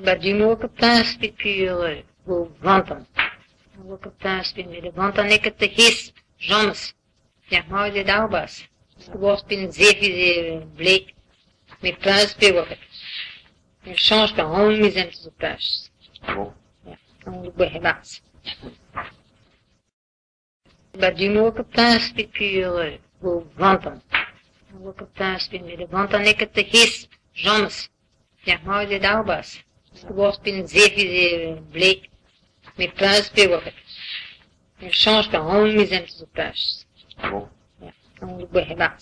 Badinho que pensa puis au ventre. O que pensa puis le ventre n'est que te his, joms. Ja, maar de daubas. Was bin zefi blé. Mais pensa puis o que. Il change quand on mise en tout place. Bon. On le boit bas. Badinho que pensa puis au ventre. O que pensa puis le ventre n'est que te his, joms. Ja, maar de daubas. Was bin zefi blé. Mais pensa puis o que. Il change quand on mise en tout place. Bon. On le boit bas.